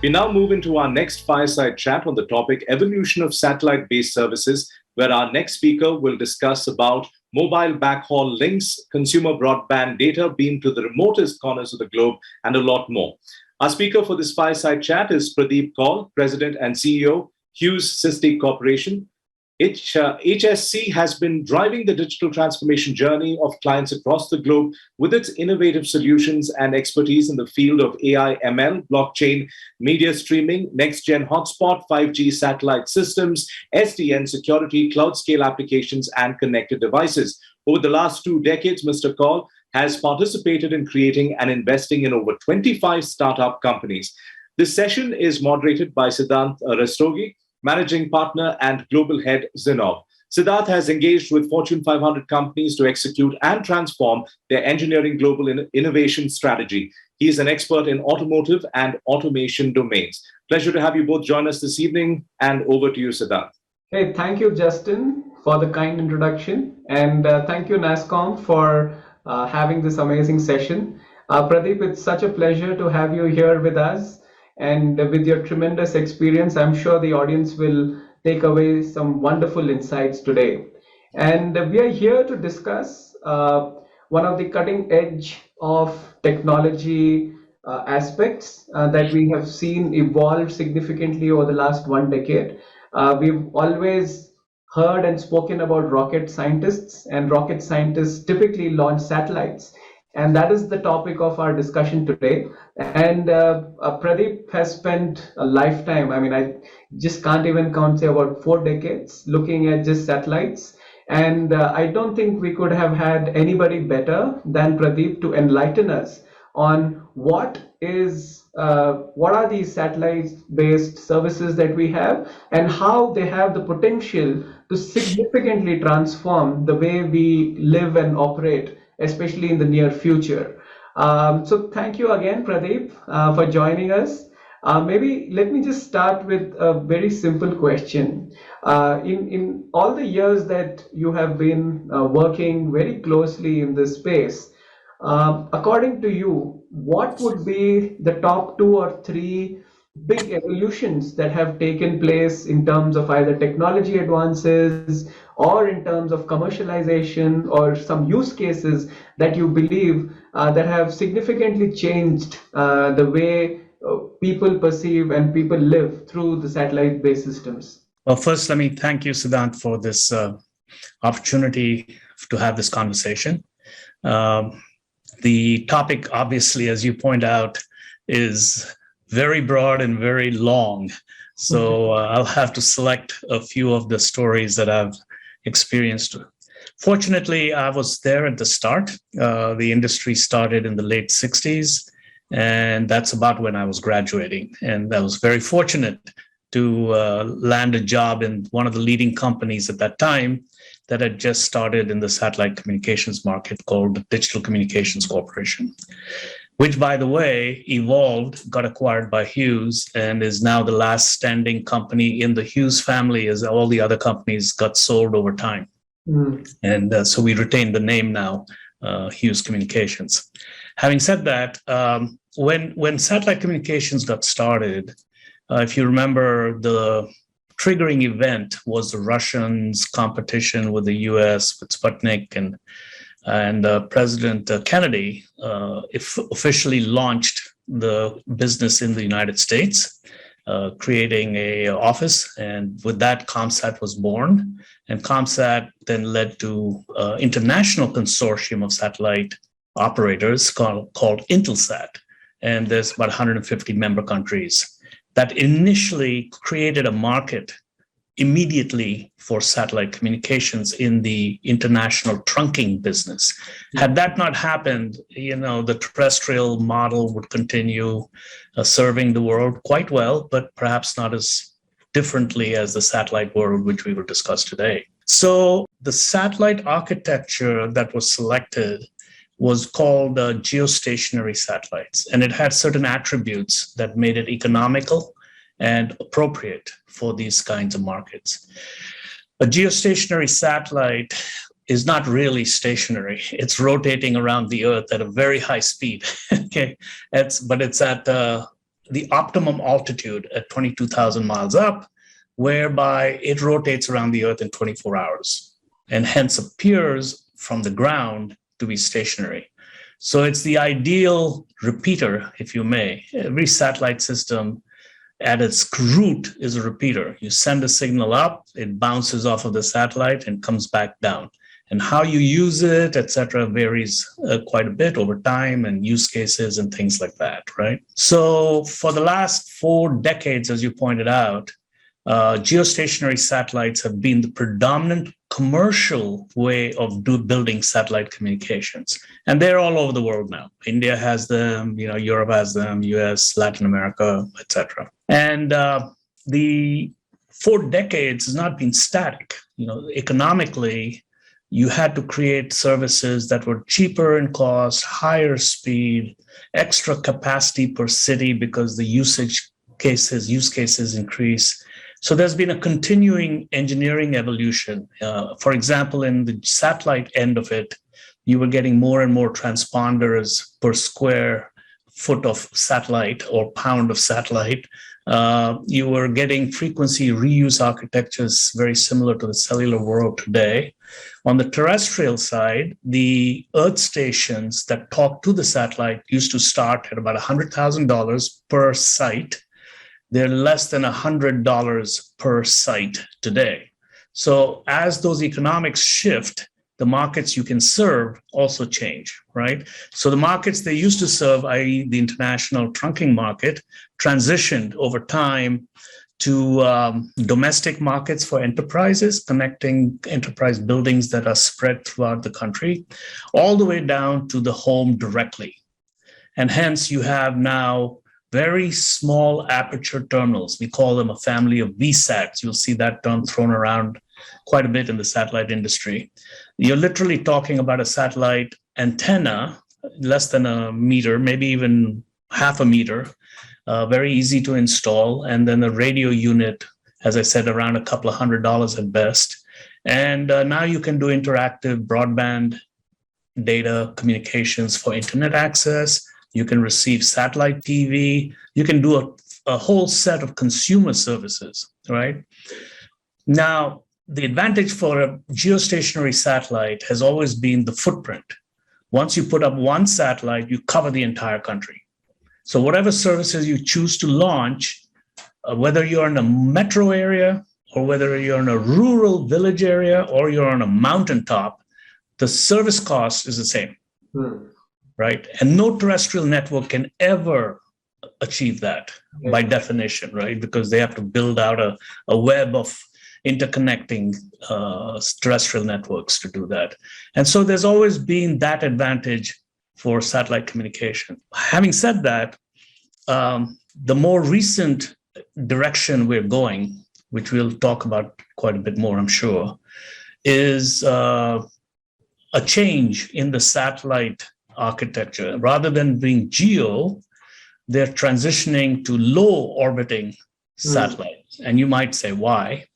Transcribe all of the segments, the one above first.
We now move into our next fireside chat on the topic evolution of satellite-based services, where our next speaker will discuss about mobile backhaul links, consumer broadband data beamed to the remotest corners of the globe, and a lot more. Our speaker for this fireside chat is Pradeep Kaul, President and CEO, Hughes Systique Corporation. HSC has been driving the digital transformation journey of clients across the globe with its innovative solutions and expertise in the field of AI, ML, blockchain, media streaming, next-gen hotspot, 5G satellite systems, SDN security, cloud-scale applications, and connected devices. Over the last 2 decades, Mr. Kaul has participated in creating and investing in over 25 startup companies. This session is moderated by Sidhant Rastogi, Managing Partner and Global Head, Zinnov. Sidhant has engaged with Fortune 500 companies to execute and transform their engineering global innovation strategy. He is an expert in automotive and automation domains. Pleasure to have you both join us this evening, and over to you, Sidhant. Hey, thank you, Justin, for the kind introduction, and thank you, Nasscom, for having this amazing session. Pradeep, it's such a pleasure to have you here with us. And with your tremendous experience, I'm sure the audience will take away some wonderful insights today. And we are here to discuss one of the cutting edge of technology aspects that we have seen evolve significantly over the last 1 decade. We've always heard and spoken about rocket scientists, and rocket scientists typically launch satellites. And that is the topic of our discussion today. And Pradeep has spent a lifetime, I just can't even count, say about 4 decades, looking at just satellites. And I don't think we could have had anybody better than Pradeep to enlighten us on what are these satellite-based services that we have, and how they have the potential to significantly transform the way we live and operate, especially in the near future. So thank you again, Pradeep, for joining us. Maybe let me just start with a very simple question. In all the years that you have been working very closely in this space, according to you, what would be the top 2 or 3 big evolutions that have taken place in terms of either technology advances or in terms of commercialization, or some use cases that you believe that have significantly changed the way people perceive and people live through the satellite-based systems? Well, first, let me thank you, Sidhant, for this opportunity to have this conversation. The topic, obviously, as you point out, is very broad and very long. So I'll have to select a few of the stories that I've experienced. Fortunately, I was there at the start. The industry started in the late 60s, and that's about when I was graduating. And I was very fortunate to land a job in one of the leading companies at that time that had just started in the satellite communications market, called the Digital Communications Corporation, which, by the way, evolved, got acquired by Hughes, and is now the last standing company in the Hughes family, as all the other companies got sold over time. And so we retain the name now, Hughes Communications. Having said that, when satellite communications got started, if you remember, the triggering event was the Russians' competition with the US, with Sputnik, and President Kennedy officially launched the business in the United States, creating an office, and with that, ComSat was born. And ComSat then led to an international consortium of satellite operators called Intelsat, and there's about 150 member countries. That initially created a market immediately for satellite communications in the international trunking business. Had that not happened, the terrestrial model would continue serving the world quite well, but perhaps not as differently as the satellite world, which we will discuss today. So the satellite architecture that was selected was called geostationary satellites, and it had certain attributes that made it economical and appropriate for these kinds of markets. A geostationary satellite is not really stationary. It's rotating around the Earth at a very high speed. Okay, but it's at the optimum altitude at 22,000 miles up, whereby it rotates around the Earth in 24 hours and hence appears from the ground to be stationary. So it's the ideal repeater, if you may. Every satellite system at its root is a repeater. You send a signal up, it bounces off of the satellite and comes back down. And how you use it, et cetera, varies quite a bit over time and use cases and things like that, right? So for the last 4 decades, as you pointed out, geostationary satellites have been the predominant commercial way of building satellite communications. And they're all over the world now. India has them, Europe has them, US, Latin America, et cetera. And the 4 decades has not been static. Economically, you had to create services that were cheaper in cost, higher speed, extra capacity per city because the use cases increase. So there's been a continuing engineering evolution. For example, in the satellite end of it, you were getting more and more transponders per square foot of satellite or pound of satellite. You were getting frequency reuse architectures very similar to the cellular world today. On the terrestrial side, the Earth stations that talk to the satellite used to start at about $100,000 per site. They're less than $100 per site today. So as those economics shift, the markets you can serve also change, right? So the markets they used to serve, i.e. the international trunking market, transitioned over time to domestic markets for enterprises, connecting enterprise buildings that are spread throughout the country, all the way down to the home directly. And hence you have now very small aperture terminals. We call them a family of VSATs. You'll see that term thrown around quite a bit in the satellite industry. You're literally talking about a satellite antenna, less than a meter, maybe even half a meter, very easy to install. And then a radio unit, as I said, around a couple of $100 at best. And now you can do interactive broadband data communications for internet access. You can receive satellite TV. You can do a whole set of consumer services, right? Now, the advantage for a geostationary satellite has always been the footprint. Once you put up one satellite, you cover the entire country. So whatever services you choose to launch, whether you're in a metro area or whether you're in a rural village area or you're on a mountaintop, the service cost is the same, right? And no terrestrial network can ever achieve that by definition, right? Because they have to build out a web of interconnecting terrestrial networks to do that. And so there's always been that advantage for satellite communication. Having said that, the more recent direction we're going, which we'll talk about quite a bit more, I'm sure, is a change in the satellite architecture. Rather than being geo, they're transitioning to low orbiting satellites. And you might say, why?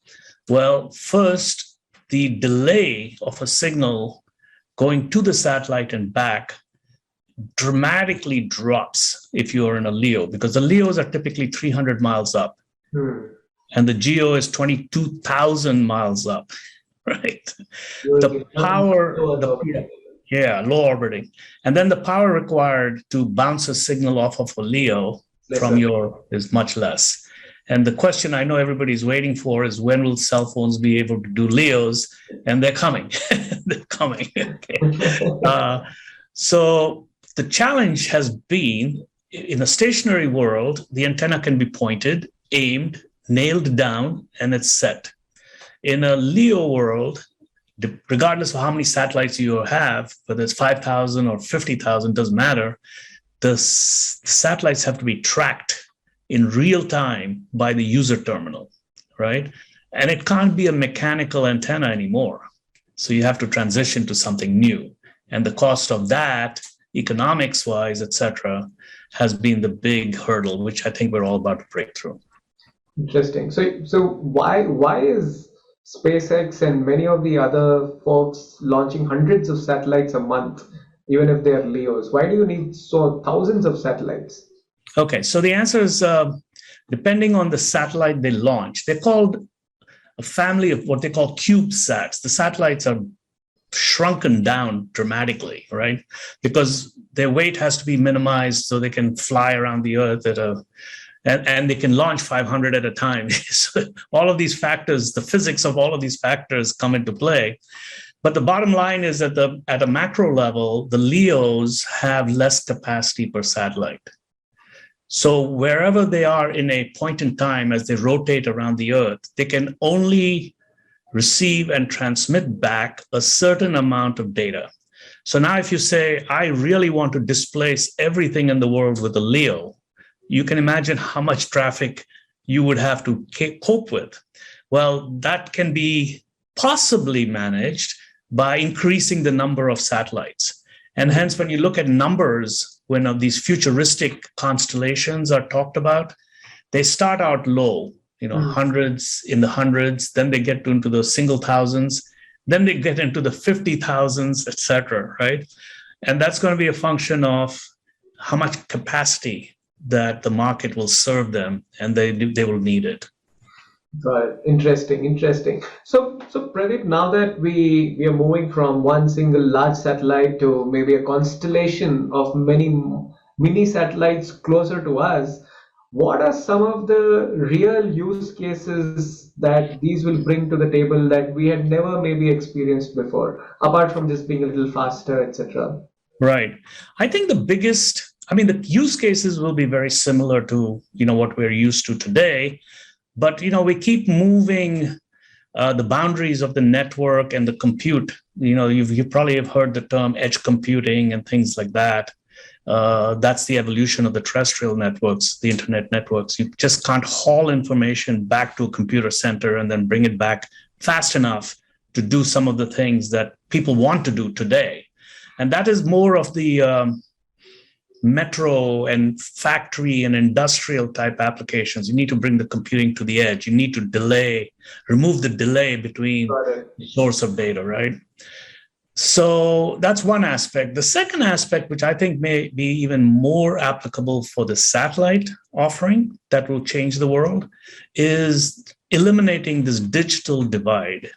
Well, first, the delay of a signal going to the satellite and back dramatically drops if you're in a LEO, because the LEOs are typically 300 miles up, and the GEO is 22,000 miles up, right? The power, low orbiting. And then the power required to bounce a signal off of a LEO from your is much less. And the question I know everybody's waiting for is, when will cell phones be able to do LEOs? And they're coming. They're coming. Okay. So the challenge has been, in a stationary world, the antenna can be pointed, aimed, nailed down, and it's set. In a LEO world, regardless of how many satellites you have, whether it's 5,000 or 50,000, doesn't matter, the satellites have to be tracked in real time by the user terminal, right? And it can't be a mechanical antenna anymore. So you have to transition to something new. And the cost of that, economics-wise, et cetera, has been the big hurdle, which I think we're all about to break through. Interesting. So why is SpaceX and many of the other folks launching hundreds of satellites a month, even if they're LEOs? Why do you need thousands of satellites? Okay, so the answer is depending on the satellite they launch. They're called a family of what they call CubeSats. The satellites are shrunken down dramatically, right? Because their weight has to be minimized so they can fly around the Earth and they can launch 500 at a time. So all of these factors, the physics of all of these factors come into play. But the bottom line is that at a macro level, the LEOs have less capacity per satellite. So wherever they are in a point in time as they rotate around the Earth, they can only receive and transmit back a certain amount of data. So now if you say, I really want to displace everything in the world with a LEO, you can imagine how much traffic you would have to cope with. Well, that can be possibly managed by increasing the number of satellites. And hence, when you look at numbers, when these futuristic constellations are talked about, they start out low, hundreds in the hundreds, then they get into the single thousands, then they get into the 50,000s, et cetera, right? And that's going to be a function of how much capacity that the market will serve them, and they will need it. Got it. Interesting. So Pradeep, now that we are moving from one single large satellite to maybe a constellation of many mini satellites closer to us, what are some of the real use cases that these will bring to the table that we had never maybe experienced before, apart from just being a little faster, etc.? Right. I think the use cases will be very similar to, what we're used to today. But, we keep moving the boundaries of the network and the compute. You probably have heard the term edge computing and things like that. That's the evolution of the terrestrial networks, the internet networks. You just can't haul information back to a computer center and then bring it back fast enough to do some of the things that people want to do today. And that is more of the metro and factory and industrial type applications. You need to bring the computing to the edge. You need to remove the delay between the source of data, right? So that's one aspect. The second aspect, which I think may be even more applicable for the satellite offering that will change the world, is eliminating this digital divide.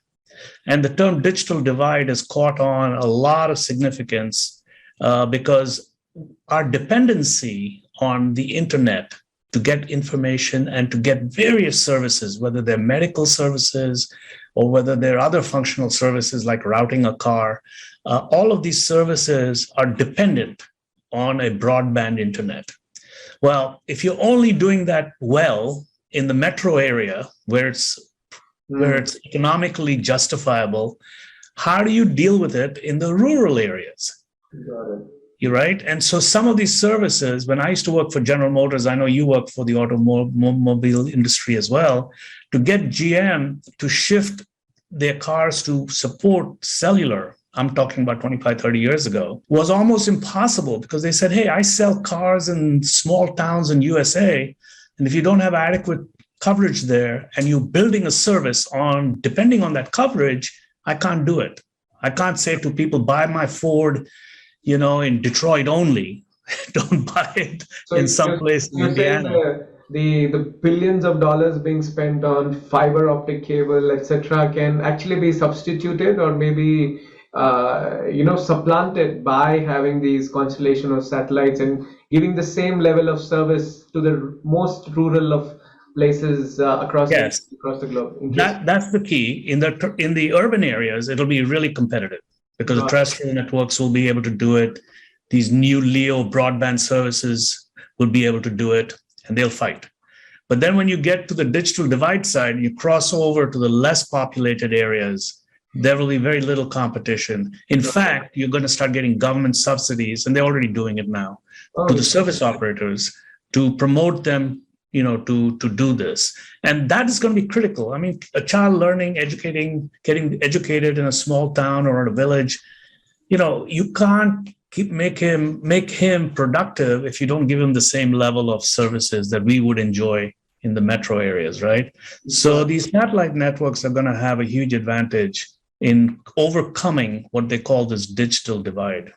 And the term digital divide has caught on a lot of significance because our dependency on the internet to get information and to get various services, whether they're medical services or whether they're other functional services like routing a car, all of these services are dependent on a broadband internet. Well, if you're only doing that well in the metro area where it's economically justifiable, how do you deal with it in the rural areas? Got it. You're right. And so some of these services, when I used to work for General Motors, I know you work for the automobile industry as well, to get GM to shift their cars to support cellular, I'm talking about 25, 30 years ago, was almost impossible because they said, hey, I sell cars in small towns in USA. And if you don't have adequate coverage there and you're building a service depending on that coverage, I can't do it. I can't say to people, buy my Ford in Detroit only. Don't buy it in some place in Indiana. The billions of dollars being spent on fiber optic cable, etc., can actually be substituted or maybe supplanted by having these constellation of satellites and giving the same level of service to the most rural of places across the globe. That's the key. In the urban areas, it'll be really competitive, because the terrestrial networks will be able to do it. These new LEO broadband services will be able to do it, and they'll fight. But then when you get to the digital divide side, you cross over to the less populated areas, there will be very little competition. In fact, you're going to start getting government subsidies, and they're already doing it now, to the service operators to promote them, to do this. And that is going to be critical. I mean, a child getting educated in a small town or in a village, you can't make him productive if you don't give him the same level of services that we would enjoy in the metro areas, right? So these satellite networks are going to have a huge advantage in overcoming what they call this digital divide.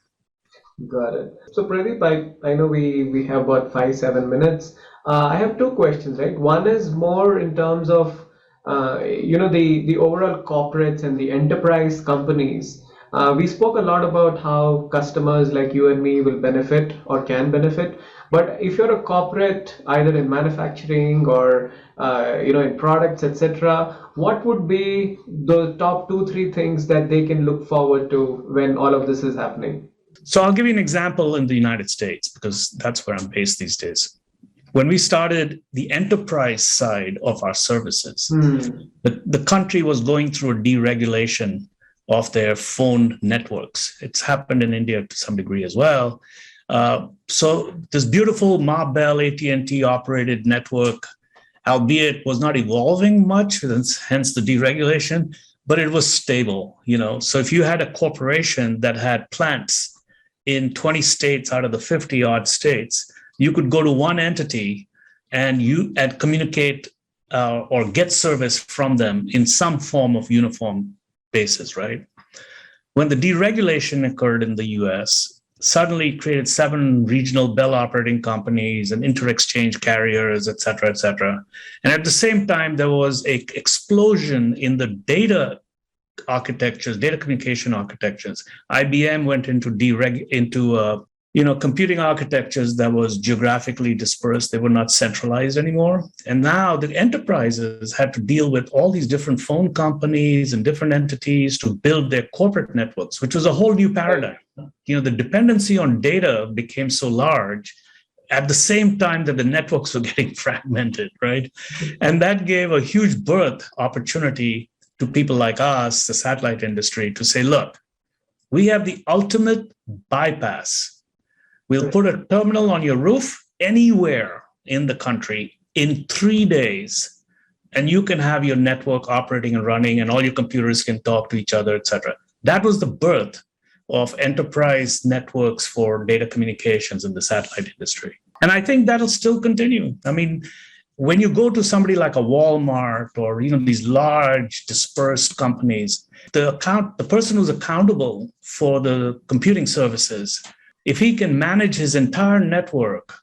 Got it. So Pradeep, I know we have about 5-7 minutes. I have two questions, right? One is more in terms of the overall corporates and the enterprise companies. We spoke a lot about how customers like you and me will benefit or can benefit. But if you're a corporate, either in manufacturing or in products, etc., what would be the top 2-3 things that they can look forward to when all of this is happening? So I'll give you an example in the United States, because that's where I'm based these days. When we started the enterprise side of our services, the country was going through a deregulation of their phone networks. It's happened in India to some degree as well. So this beautiful Ma Bell AT&T operated network, albeit was not evolving much, hence the deregulation, but it was stable. So if you had a corporation that had plants in 20 states out of the 50 odd states, you could go to one entity and communicate or get service from them in some form of uniform basis, right? When the deregulation occurred in the US, suddenly it created 7 regional Bell operating companies and inter-exchange carriers, et cetera, et cetera. And at the same time, there was an explosion in the data architectures, data communication architectures. IBM went into computing architectures that was geographically dispersed. They were not centralized anymore. And now the enterprises had to deal with all these different phone companies and different entities to build their corporate networks, which was a whole new paradigm. The dependency on data became so large at the same time that the networks were getting fragmented, right? And that gave a huge birth opportunity to people like us, the satellite industry, to say, look, we have the ultimate bypass. We'll put a terminal on your roof anywhere in the country in 3 days, and you can have your network operating and running, and all your computers can talk to each other, et cetera. That was the birth of enterprise networks for data communications in the satellite industry. And I think that'll still continue. I mean, when you go to somebody like a Walmart or these large dispersed companies, the person who's accountable for the computing services, if he can manage his entire network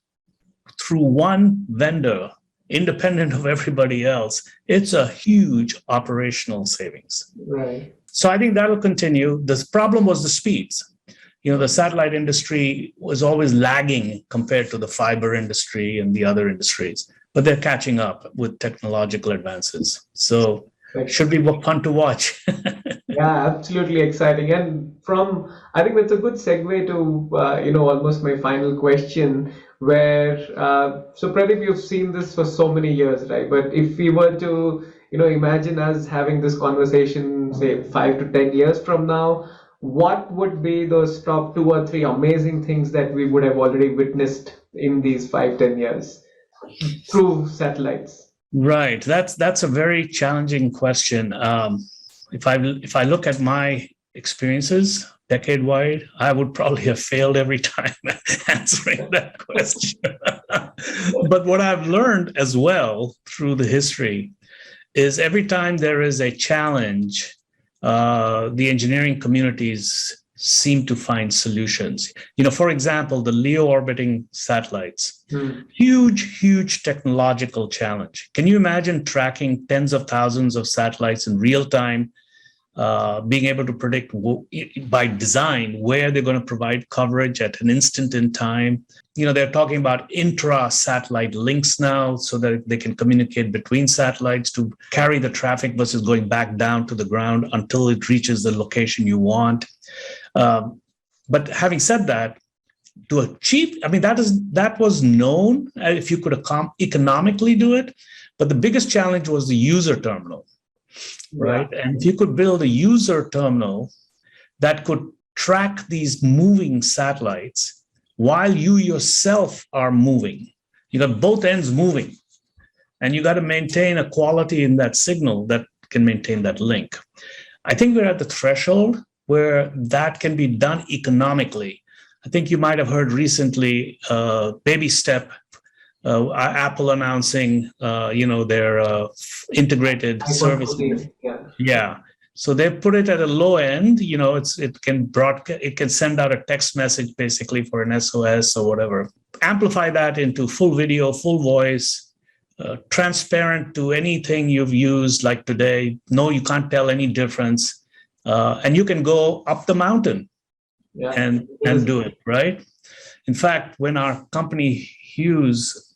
through one vendor, independent of everybody else, it's a huge operational savings. Right. So I think that'll continue. The problem was the speeds. The satellite industry was always lagging compared to the fiber industry and the other industries, but they're catching up with technological advances. So it should be fun to watch. Yeah, absolutely exciting. And I think that's a good segue to, almost my final question, where, so Pradeep, you've seen this for so many years, right? But if we were to, imagine us having this conversation, say 5 to 10 years from now, what would be those top 2 or 3 amazing things that we would have already witnessed in these 5-10 years through satellites? Right. That's a very challenging question. If I look at my experiences decade-wide, I would probably have failed every time answering that question. But what I've learned as well through the history is every time there is a challenge, the engineering communities seem to find solutions. For example, the LEO orbiting satellites, huge technological challenge. Can you imagine tracking tens of thousands of satellites in real time, being able to predict by design where they're going to provide coverage at an instant in time? They're talking about intra-satellite links now so that they can communicate between satellites to carry the traffic versus going back down to the ground until it reaches the location you want. But having said that, to achieve, that was known if you could economically do it, but the biggest challenge was the user terminal, right? Yeah. And if you could build a user terminal that could track these moving satellites while you yourself are moving, you got both ends moving, and you got to maintain a quality in that signal that can maintain that link. I think we're at the threshold where that can be done economically. I think you might have heard recently, baby step, Apple announcing, their integrated service. Yeah. Yeah. So they put it at a low end. It can send out a text message basically for an SOS or whatever. Amplify that into full video, full voice, transparent to anything you've used like today. No, you can't tell any difference. And you can go up the mountain and do it, right? In fact, when our company Hughes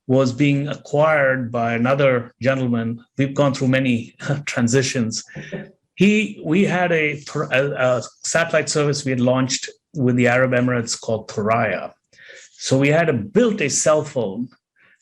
was being acquired by another gentleman, we've gone through many transitions. We had a satellite service we had launched with the Arab Emirates called Thuraya. So we had built a cell phone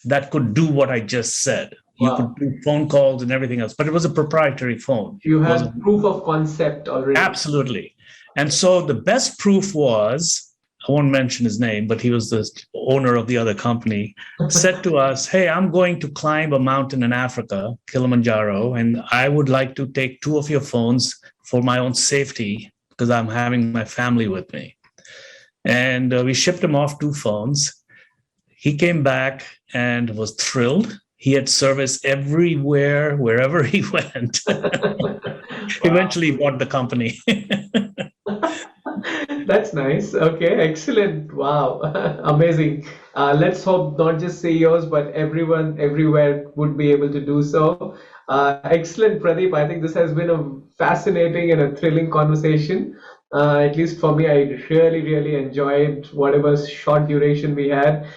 that could do what I just said. You could do phone calls and everything else, but it was a proprietary phone. You had proof of concept already. Absolutely. And so the best proof was, I won't mention his name, but he was the owner of the other company, said to us, hey, I'm going to climb a mountain in Africa, Kilimanjaro, and I would like to take 2 of your phones for my own safety because I'm having my family with me. And we shipped him off 2 phones. He came back and was thrilled. He had service everywhere, wherever he went. Eventually bought the company. That's nice. Okay, excellent. Wow, amazing. Let's hope not just CEOs, but everyone everywhere would be able to do so. Excellent, Pradeep. I think this has been a fascinating and a thrilling conversation. At least for me, I really enjoyed whatever short duration we had,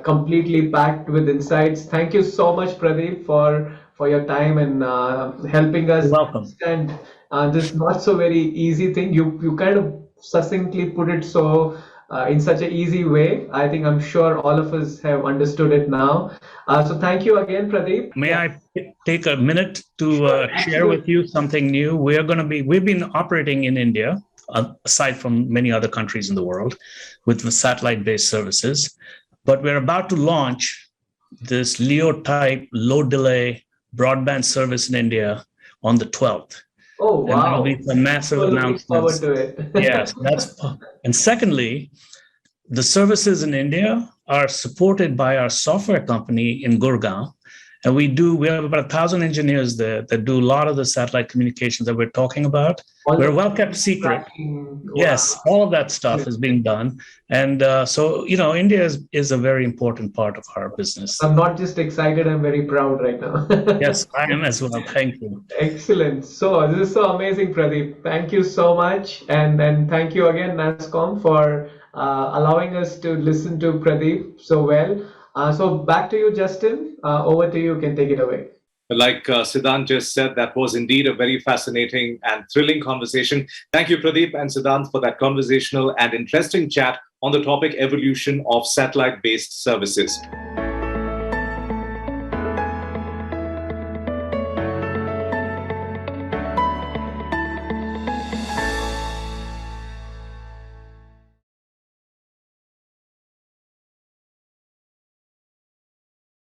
completely packed with insights. Thank you so much, Pradeep, for your time and helping us understand this not so very easy thing. You kind of succinctly put it so in such an easy way. I'm sure all of us have understood it now. So thank you again, Pradeep. May I take a minute to share with you something new? We've been operating in India, aside from many other countries in the world, with the satellite-based services. But we're about to launch this LEO type low delay broadband service in India on the 12th. Oh, wow. And there'll be some massive announcements. Forward to it. Yes, and secondly, the services in India are supported by our software company in Gurgaon. And we have about 1,000 engineers there that do a lot of the satellite communications that we're talking about. We're a well-kept secret. Wow. Yes, all of that stuff is being done. And so, India is a very important part of our business. I'm not just excited, I'm very proud right now. Yes, I am as well. Thank you. Excellent. So this is so amazing, Pradeep. Thank you so much. And thank you again, Nasscom, for allowing us to listen to Pradeep so well. So back to you, Justin. Over to you. You can take it away. Like Sidhant just said, that was indeed a very fascinating and thrilling conversation. Thank you, Pradeep and Sidhant, for that conversational and interesting chat on the topic evolution of satellite-based services.